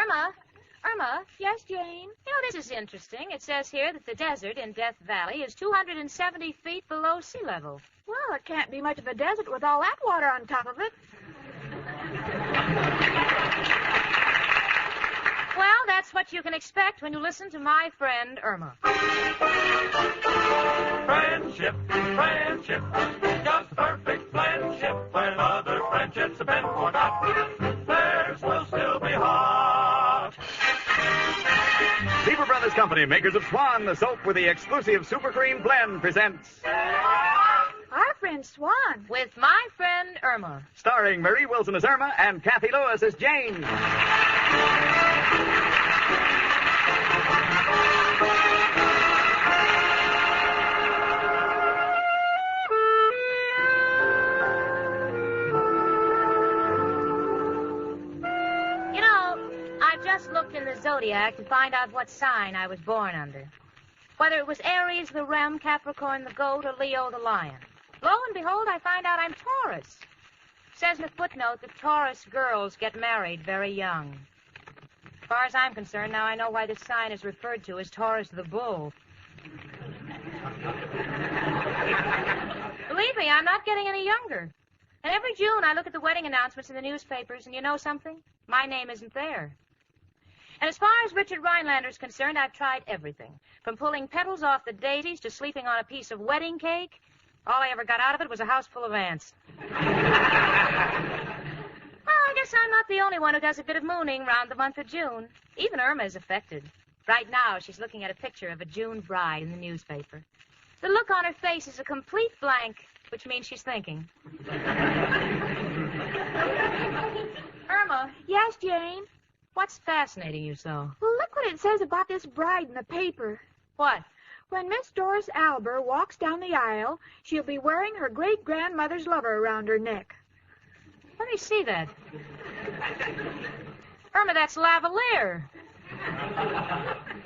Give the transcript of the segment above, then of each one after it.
Irma? Irma? Yes, Jane? You know, this is interesting. It says here that the desert in Death Valley is 270 feet below sea level. Well, it can't be much of a desert with all that water on top of it. Well, that's what you can expect when you listen to my friend Irma. Friendship, friendship, just perfect friendship. When other friendships have been forgot, theirs will still be hot. Lever Brothers Company, makers of Swan, the soap with the exclusive Super Cream blend, presents Our friend Swan. With my friend Irma. starring Marie Wilson as Irma and Kathy Lewis as Jane. You know, I just looked in the zodiac to find out what sign I was born under. Whether it was Aries the ram, Capricorn the goat, or Leo the lion. Lo and behold, I find out I'm Taurus. Says in the footnote that Taurus girls get married very young. As far as I'm concerned, now I know why this sign is referred to as Taurus the bull. Believe me, I'm not getting any younger. And every June I look at the wedding announcements in the newspapers, and you know something? My name isn't there. And as far as Richard Rhinelander's concerned, I've tried everything. From pulling petals off the daisies to sleeping on a piece of wedding cake. All I ever got out of it was a house full of ants. Well, I guess I'm not the only one who does a bit of mooning round the month of June. Even Irma is affected. Right now, she's looking at a picture of a June bride in the newspaper. The look on her face is a complete blank, which means she's thinking. Irma, Yes, Jane? what's fascinating you so? Well, look what it says about this bride in the paper. What? When Miss Doris Alber walks down the aisle, she'll be wearing her great-grandmother's lover around her neck. Let me see that. Irma, that's lavalier.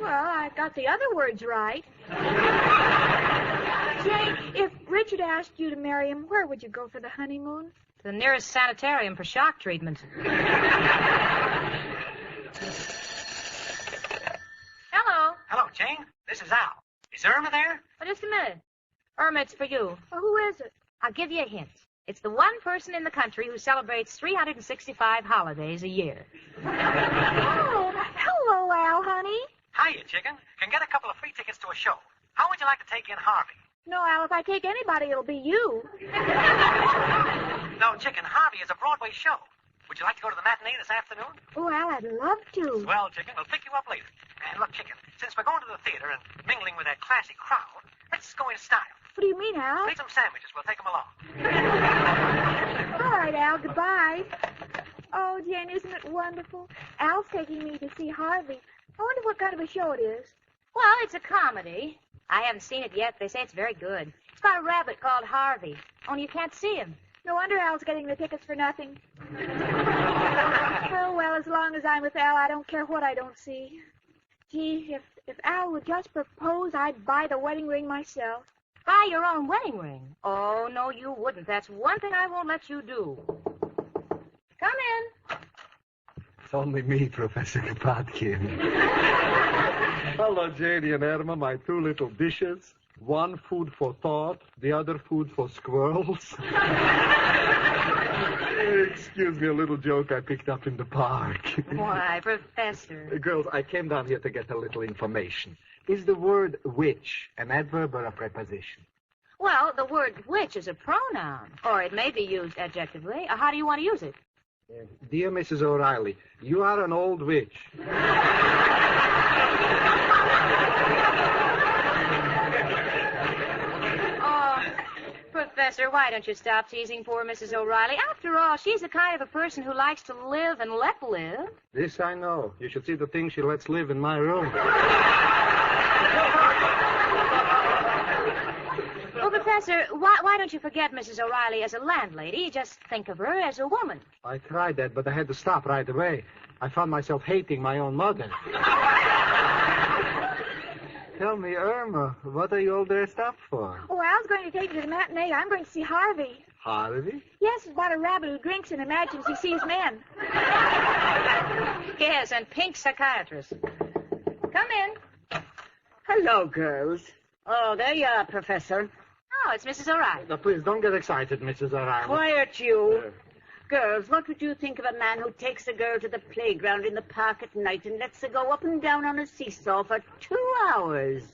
Well, I got the other words right. Jane, if Richard asked you to marry him, where would you go for the honeymoon? To the nearest sanitarium for shock treatment. Hello. Hello, Jane. This is Al. Is Irma there? Oh, just a minute. Irma, it's for you. Well, who is it? I'll give you a hint. It's the one person in the country who celebrates 365 holidays a year. Oh, hello, Al, honey. Hiya, chicken. Can get a couple of free tickets to a show. How would you like to take in Harvey? No, Al, if I take anybody, it'll be you. No, chicken, Harvey is a Broadway show. Would you like to go to the matinee this afternoon? Oh, Al, I'd love to. Well, chicken, we'll pick you up later. And look, chicken, since we're going to the theater and mingling with that classy crowd, let's go in style. What do you mean, Al? Make some sandwiches. We'll take them along. All right, Al, goodbye. Oh, Jane, isn't it wonderful? Al's taking me to see Harvey. I wonder what kind of a show it is. Well, it's a comedy. I haven't seen it yet. They say it's very good. It's about a rabbit called Harvey. Only you can't see him. No wonder Al's getting the tickets for nothing. Oh, well, as long as I'm with Al, I don't care what I don't see. Gee, if Al would just propose, I'd buy the wedding ring myself. Buy your own wedding ring. Oh, no, you wouldn't. That's one thing I won't let you do. Come in. It's only me, Professor Kropotkin. Hello, Janie and Irma, my two little dishes. One food for thought, the other food for squirrels. Excuse me, a little joke I picked up in the park. Why, Professor. Girls, I came down here to get a little information. Is the word which an adverb or a preposition? Well, the word which is a pronoun, or it may be used adjectively. How do you want to use it? Dear Mrs. O'Reilly, you are an old witch. Oh, Professor, why don't you stop teasing poor Mrs. O'Reilly? After all, she's the kind of a person who likes to live and let live. This I know. You should see the things she lets live in my room. Well, Professor, why don't you forget Mrs. O'Reilly as a landlady? Just think of her as a woman. I tried that, but I had to stop right away. I found myself hating my own mother. Tell me, Irma, what are you all dressed up for? Oh, Al's going to take me to the matinee. I'm going to see Harvey. Harvey? Yes, it's about a rabbit who drinks and imagines he sees men. Yes, and pink psychiatrist. Come in. Hello, girls. Oh, there you are, Professor. Oh, it's Mrs. O'Reilly. Now, please, don't get excited, Mrs. O'Reilly. Quiet, you. Girls, what would you think of a man who takes a girl to the playground in the park at night and lets her go up and down on a seesaw for 2 hours?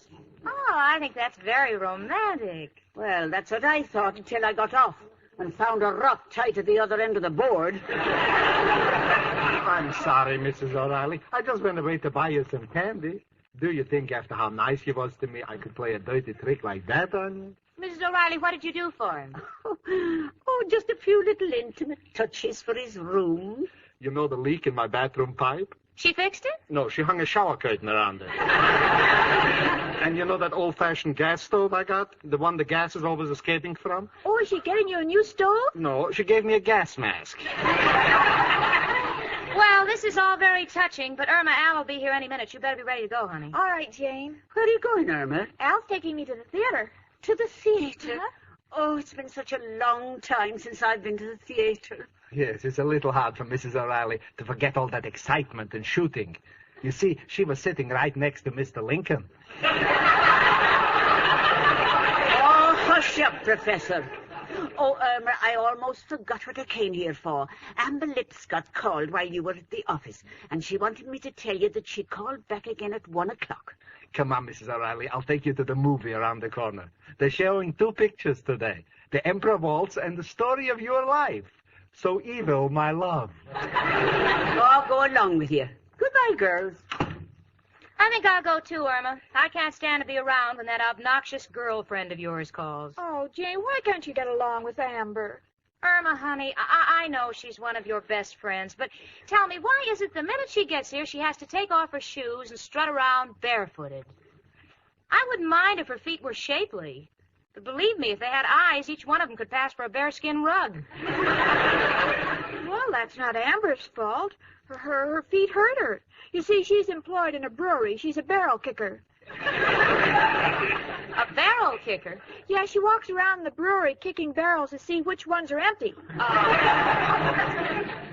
Oh, I think that's very romantic. Well, that's what I thought until I got off and found a rock tight at the other end of the board. I'm sorry, Mrs. O'Reilly. I just went away to buy you some candy. Do you think after how nice you was to me, I could play a dirty trick like that on you? Mrs. O'Reilly, what did you do for him? Oh, just a few little intimate touches for his room. You know the leak in my bathroom pipe? She fixed it? No, she hung a shower curtain around it. And you know that old-fashioned gas stove I got? The one the gas is always escaping from? Oh, is she getting you a new stove? No, she gave me a gas mask. Well, this is all very touching, but Irma, Al will be here any minute. You better be ready to go, honey. All right, Jane. Where are you going, Irma? Al's taking me to the theater. To the theater? Uh-huh. Oh, it's been such a long time since I've been to the theater. Yes, it's a little hard for Mrs. O'Reilly to forget all that excitement and shooting. You see, she was sitting right next to Mr. Lincoln. Oh, hush up, Professor. Oh, Irma, I almost forgot what I came here for. Amber Lipscott called while you were at the office, and she wanted me to tell you that she called back again at 1 o'clock. Come on, Mrs. O'Reilly. I'll take you to the movie around the corner. They're showing 2 pictures today. The Emperor Waltz and the story of your life. So evil, my love. Oh, I'll go along with you. Goodbye, girls. I think I'll go too, Irma. I can't stand to be around when that obnoxious girlfriend of yours calls. Oh, Jane, why can't you get along with Amber? Irma, honey, I know she's one of your best friends, but tell me, why is it the minute she gets here, she has to take off her shoes and strut around barefooted? I wouldn't mind if her feet were shapely. But believe me, if they had eyes, each one of them could pass for a bearskin rug. Well, that's not Amber's fault. Her feet hurt her. You see, she's employed in a brewery. She's a barrel kicker. A barrel kicker? Yeah, she walks around the brewery kicking barrels to see which ones are empty.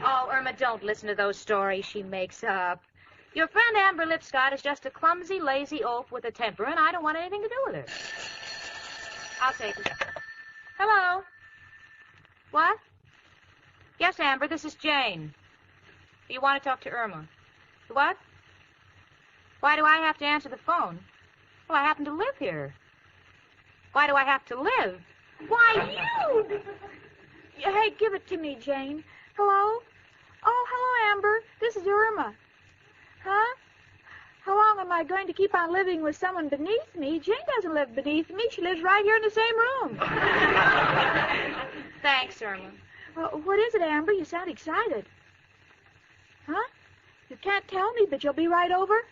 Oh, Irma, don't listen to those stories she makes up. Your friend Amber Lipscott is just a clumsy, lazy oaf with a temper, and I don't want anything to do with her. I'll take it. Hello? What? Yes, Amber, this is Jane. You want to talk to Irma. What? Why do I have to answer the phone? Well, I happen to live here. Why do I have to live? Why, you! Hey, give it to me, Jane. Hello? Oh, hello, Amber. This is Irma. Huh? How long am I going to keep on living with someone beneath me? Jane doesn't live beneath me. She lives right here in the same room. Thanks, Irma. What is it, Amber? You sound excited. Huh? You can't tell me, but you'll be right over?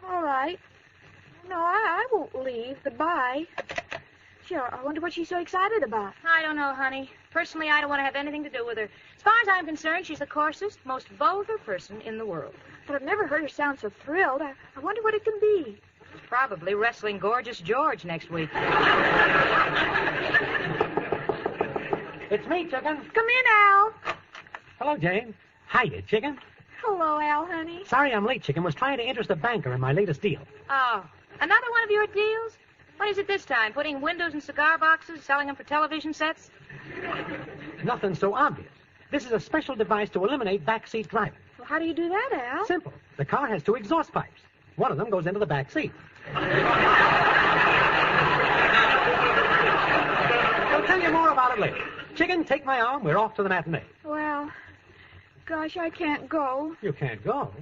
All right. No, I won't leave. Goodbye. Sure, I wonder what she's so excited about. I don't know, honey. Personally, I don't want to have anything to do with her. As far as I'm concerned, she's the coarsest, most vulgar person in the world. But I've never heard her sound so thrilled. I wonder what it can be. She's probably wrestling Gorgeous George next week. It's me, Chicken. Come in, Al. Hello, Jane. Hiya, Chicken. Hello, Al, honey. Sorry I'm late, Chicken. Was trying to interest a banker in my latest deal. Oh, another one of your deals? What is it this time? Putting windows in cigar boxes, selling them for television sets? Nothing so obvious. This is a special device to eliminate backseat driving. Well, how do you do that, Al? Simple. The car has 2 exhaust pipes. One of them goes into the back seat. I'll tell you more about it later. Chicken, take my arm. We're off to the matinee. Well, gosh, I can't go. You can't go.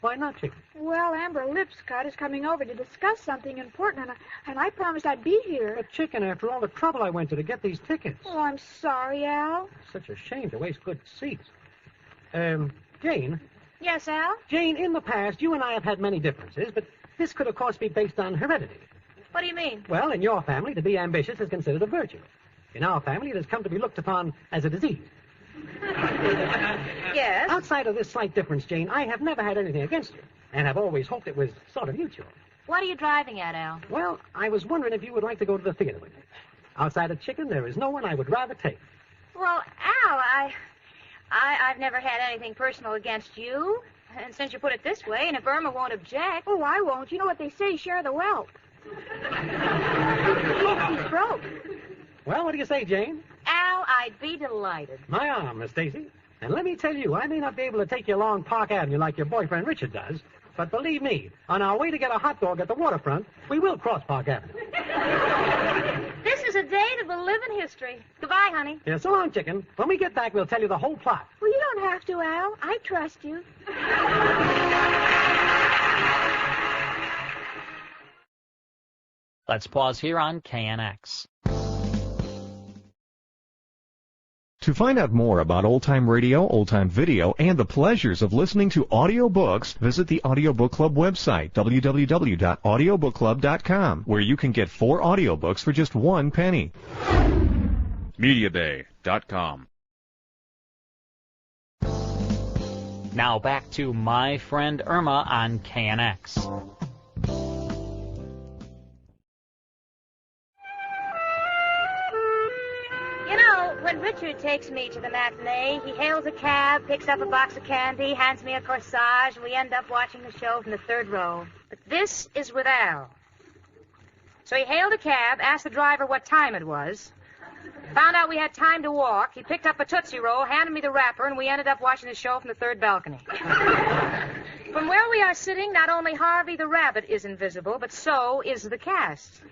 Why not, Chicken? Well, Amber Lipscott is coming over to discuss something important, and I promised I'd be here. But, Chicken, after all the trouble I went to get these tickets. Oh, I'm sorry, Al. Such a shame to waste good seats. Jane? Yes, Al? Jane, in the past, you and I have had many differences, but this could, of course, be based on heredity. What do you mean? Well, in your family, to be ambitious is considered a virtue. In our family, it has come to be looked upon as a disease. Yes? Outside of this slight difference, Jane, I have never had anything against you, and have always hoped it was sort of mutual. What are you driving at, Al? Well, I was wondering if you would like to go to the theater with me. Outside of Chicken, there is no one I would rather take. Well, Al, I've never had anything personal against you. And since you put it this way, and if Irma won't object... Oh, I won't. You know what they say, share the wealth. He's broke. Well, what do you say, Jane? Al, I'd be delighted. My arm, Miss Stacy. And let me tell you, I may not be able to take you along Park Avenue like your boyfriend Richard does, but believe me, on our way to get a hot dog at the waterfront, we will cross Park Avenue. This is a day that will live in history. Goodbye, honey. Yeah, so long, chicken. When we get back, we'll tell you the whole plot. Well, you don't have to, Al. I trust you. Let's pause here on KNX. To find out more about old-time radio, old-time video, and the pleasures of listening to audiobooks, visit the Audiobook Club website, www.audiobookclub.com, where you can get 4 audiobooks for just 1 penny. MediaBay.com. Now back to My Friend Irma on KNX. When Richard takes me to the matinee, he hails a cab, picks up a box of candy, hands me a corsage, and we end up watching the show from the 3rd row. But this is with Al. So he hailed a cab, asked the driver what time it was, found out we had time to walk, he picked up a Tootsie Roll, handed me the wrapper, and we ended up watching the show from the 3rd balcony. From where we are sitting, not only Harvey the rabbit is invisible, but so is the cast.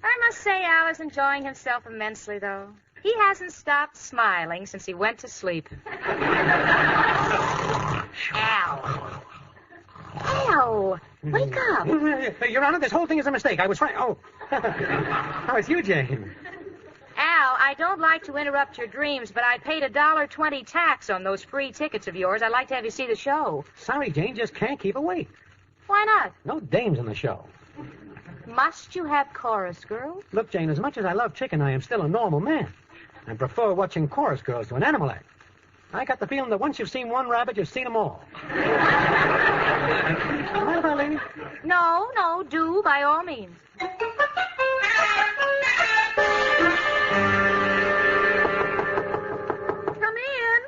I must say Al is enjoying himself immensely, though. He hasn't stopped smiling since he went to sleep. Al. Al, wake up. Your Honor, this whole thing is a mistake. I was trying... Oh. How is you, Jane? Al, I don't like to interrupt your dreams, but I paid $1.20 tax on those free tickets of yours. I'd like to have you see the show. Sorry, Jane, just can't keep awake. Why not? No dames in the show. Must you have chorus girls? Look, Jane, as much as I love chicken, I am still a normal man. I prefer watching chorus girls to an animal act. I got the feeling that once you've seen one rabbit, you've seen them all. Mind if I leave? No, do, by all means. Come in.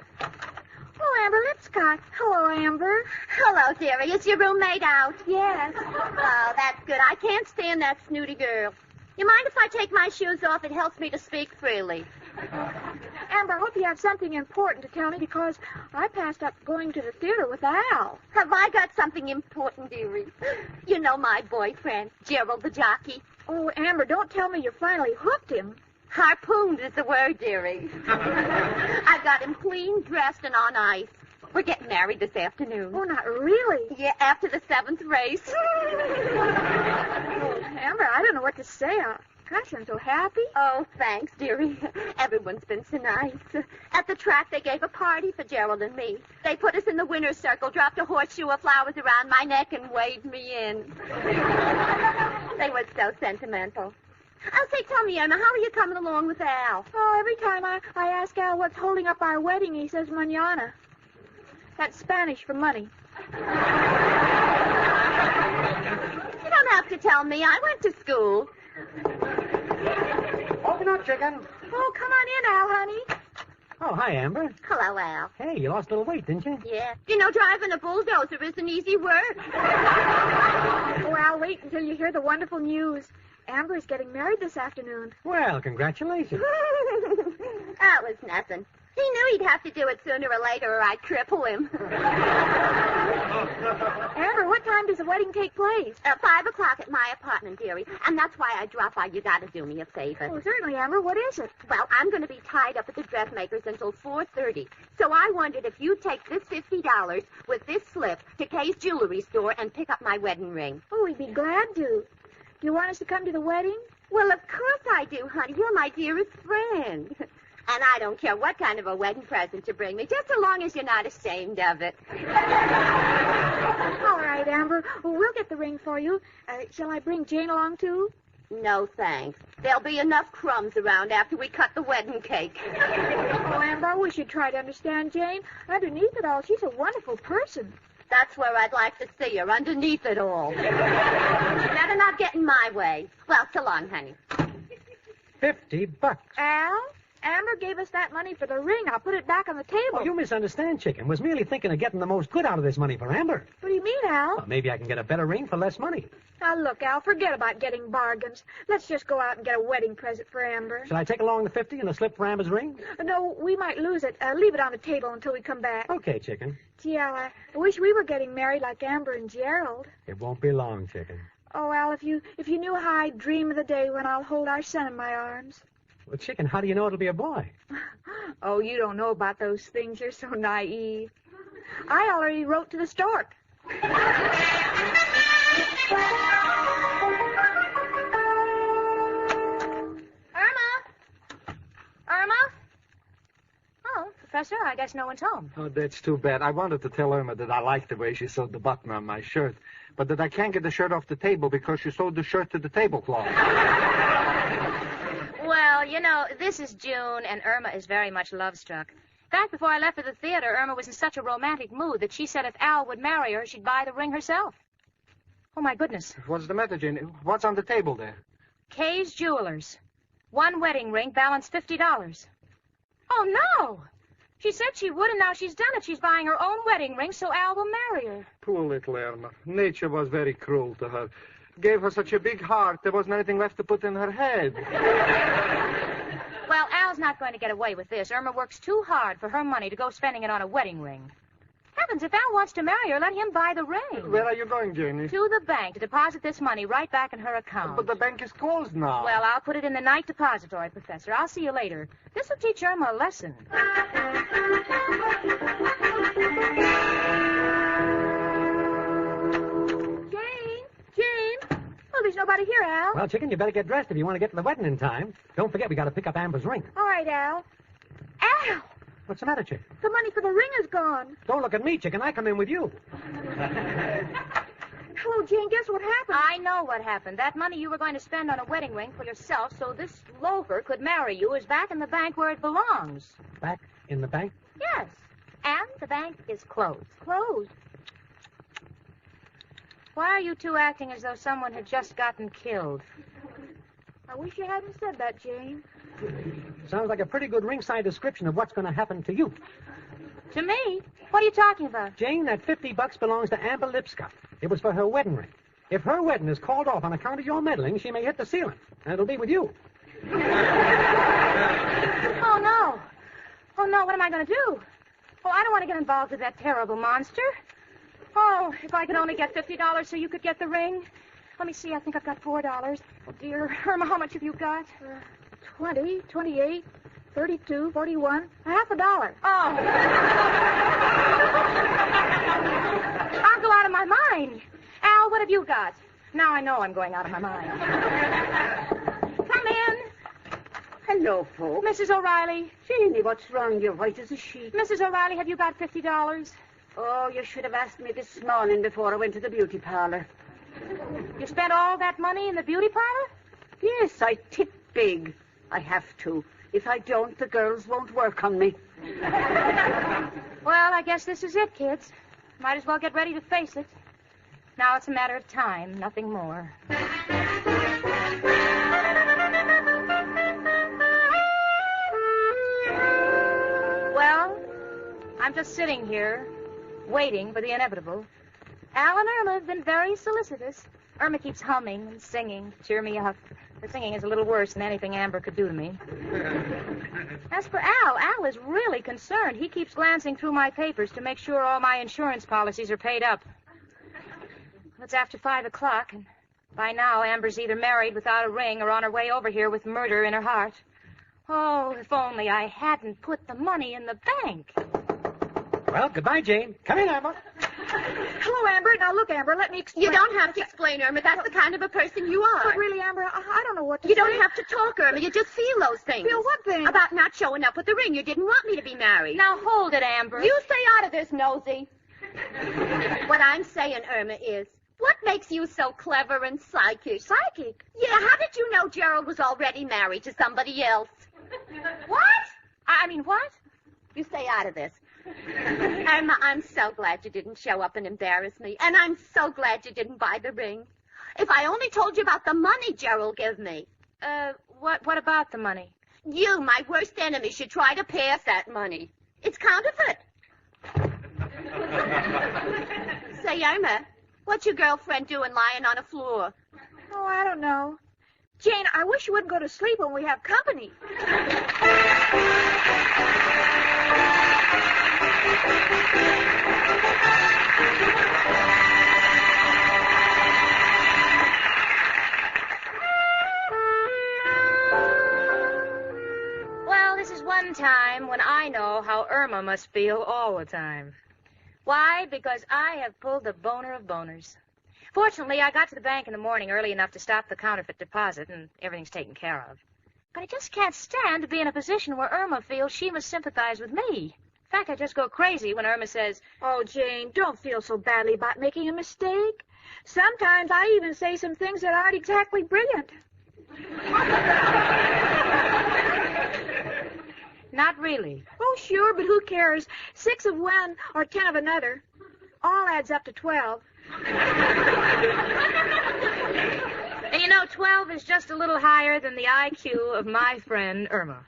Oh, Amber Lipscott. Hello, Amber. Hello, dearie. Is your roommate out? Yes. Oh, that's good. I can't stand that snooty girl. You mind if I take my shoes off? It helps me to speak freely. Amber, I hope you have something important to tell me because I passed up going to the theater with Al. Have I got something important, dearie? You know my boyfriend, Gerald the jockey. Oh, Amber, don't tell me you finally hooked him. Harpooned is the word, dearie. I got him clean dressed and on ice. We're getting married this afternoon. Oh, not really? Yeah, after the 7th race. Oh, Amber, I don't know what to say. Gosh, I'm so happy. Oh, thanks, dearie. Everyone's been so nice. At the track, they gave a party for Gerald and me. They put us in the winner's circle, dropped a horseshoe of flowers around my neck, and waved me in. They were so sentimental. Oh, say, tell me, Irma, how are you coming along with Al? Oh, every time I ask Al what's holding up our wedding, he says mañana. That's Spanish for money. You don't have to tell me. I went to school. Open up, chicken. Oh, come on in, Al, honey. Oh, hi, Amber. Hello, Al. Hey, you lost a little weight, didn't you? Yeah. You know, driving a bulldozer isn't easy work. Oh, Al, wait until you hear the wonderful news. Amber is getting married this afternoon. Well, congratulations. That was nothing. He knew he'd have to do it sooner or later or I'd cripple him. Amber, what time does the wedding take place? 5 o'clock at my apartment, dearie. And that's why I dropped by. You gotta do me a favor. Oh, certainly, Amber. What is it? Well, I'm going to be tied up at the dressmaker's until 4:30. So I wondered if you'd take this $50 with this slip to Kay's jewelry store and pick up my wedding ring. Oh, we'd be glad to. Do you want us to come to the wedding? Well, of course I do, honey. You're my dearest friend. And I don't care what kind of a wedding present you bring me, just so long as you're not ashamed of it. All right, Amber. Well, we'll get the ring for you. Shall I bring Jane along, too? No, thanks. There'll be enough crumbs around after we cut the wedding cake. Oh, Amber, I wish you'd try to understand Jane. Underneath it all, she's a wonderful person. That's where I'd like to see her, underneath it all. Better not get in my way. Well, so long, honey. $50. Al? Amber gave us that money for the ring. I'll put it back on the table. Oh, you misunderstand, Chicken. Was merely thinking of getting the most good out of this money for Amber. What do you mean, Al? Well, maybe I can get a better ring for less money. Now, look, Al, forget about getting bargains. Let's just go out and get a wedding present for Amber. Shall I take along the 50 and a slip for Amber's ring? No, we might lose it. Leave it on the table until we come back. Okay, Chicken. Gee, Al, I wish we were getting married like Amber and Gerald. It won't be long, Chicken. Oh, Al, if you knew how I dream of the day when I'll hold our son in my arms. Well, Chicken, how do you know it'll be a boy? Oh, you don't know about those things. You're so naive. I already wrote to the stork. Irma? Oh, Professor, I guess no one's home. Oh, that's too bad. I wanted to tell Irma that I like the way she sewed the button on my shirt, but that I can't get the shirt off the table because she sewed the shirt to the tablecloth. Well, you know, this is June, and Irma is very much love-struck. Back before I left for the theater, Irma was in such a romantic mood that she said if Al would marry her, she'd buy the ring herself. Oh, my goodness. What's the matter, Jane? What's on the table there? Kay's Jewelers. One wedding ring, balance $50. Oh, no! She said she would, and now she's done it. She's buying her own wedding ring so Al will marry her. Poor little Irma. Nature was very cruel to her. Gave her such a big heart, there wasn't anything left to put in her head. Well, Al's not going to get away with this. Irma works too hard for her money to go spending it on a wedding ring. Heavens, if Al wants to marry her, let him buy the ring. Where are you going, Janie? To the bank to deposit this money right back in her account. But the bank is closed now. Well, I'll put it in the night depository, Professor. I'll see you later. This will teach Irma a lesson. Jane! Oh, there's nobody here, Al. Well, Chicken, you better get dressed if you want to get to the wedding in time. Don't forget we got to pick up Amber's ring. All right, Al. Al! What's the matter, Chicken? The money for the ring is gone. Don't look at me, Chicken. I come in with you. Hello, Jane. Guess what happened? I know what happened. That money you were going to spend on a wedding ring for yourself so this loafer could marry you is back in the bank where it belongs. Back in the bank? Yes. And the bank is closed. Closed. Why are you two acting as though someone had just gotten killed? I wish you hadn't said that, Jane. Sounds like a pretty good ringside description of what's going to happen to you. To me? What are you talking about? Jane, that $50 belongs to Amber Lipscott. It was for her wedding ring. If her wedding is called off on account of your meddling, she may hit the ceiling, and it'll be with you. Oh, no. Oh, no, what am I going to do? Oh, I don't want to get involved with that terrible monster. Oh, if I could only get $50 so you could get the ring. Let me see, I think I've got $4. Oh, dear. Irma, how much have you got? 20, 28, 32, 41, $50. Oh. I'll go out of my mind. Al, what have you got? Now I know I'm going out of my mind. Come in. Hello, folks. Mrs. O'Reilly. Janie, what's wrong? You're white as a sheet. Mrs. O'Reilly, have you got $50? Oh, you should have asked me this morning before I went to the beauty parlor. You spent all that money in the beauty parlor? Yes, I tip big. I have to. If I don't, the girls won't work on me. Well, I guess this is it, kids. Might as well get ready to face it. Now it's a matter of time, nothing more. Well, I'm just sitting here, waiting for the inevitable. Al and Irma have been very solicitous. Irma keeps humming and singing to cheer me up. Her singing is a little worse than anything Amber could do to me. As for Al is really concerned. He keeps glancing through my papers to make sure all my insurance policies are paid up. It's after 5 o'clock, and by now Amber's either married without a ring or on her way over here with murder in her heart. Oh, if only I hadn't put the money in the bank. Well, goodbye, Jane. Come in, Amber. Hello, Amber. Now, look, Amber, let me explain. You don't have to explain, Irma. That's the kind of a person you are. But really, Amber, I don't know what to You say. don't have to talk, Irma. You just feel those things. Feel what thing? About not showing up with the ring. You didn't want me to be married. Now, hold it, Amber. You stay out of this, nosy. What I'm saying, Irma, is what makes you so clever and psychic? Psychic? Yeah, how did you know Gerald was already married to somebody else? What? I mean, what? You stay out of this. Irma, I'm so glad you didn't show up and embarrass me. And I'm so glad you didn't buy the ring. If I only told you about the money Gerald gave me. What about the money? You, my worst enemy, should try to pass that money. It's counterfeit. Say, Irma, what's your girlfriend doing lying on the floor? Oh, I don't know. Jane, I wish you wouldn't go to sleep when we have company. Well, this is one time when I know how Irma must feel all the time. Why? Because I have pulled the boner of boners. Fortunately, I got to the bank in the morning early enough to stop the counterfeit deposit, and everything's taken care of. But I just can't stand to be in a position where Irma feels she must sympathize with me. In fact, I just go crazy when Irma says, Oh, Jane, don't feel so badly about making a mistake. Sometimes I even say some things that aren't exactly brilliant. not really. Oh, sure, but who cares? 6 of one or 10 of another. All adds up to 12. And you know, 12 is just a little higher than the IQ of my friend Irma.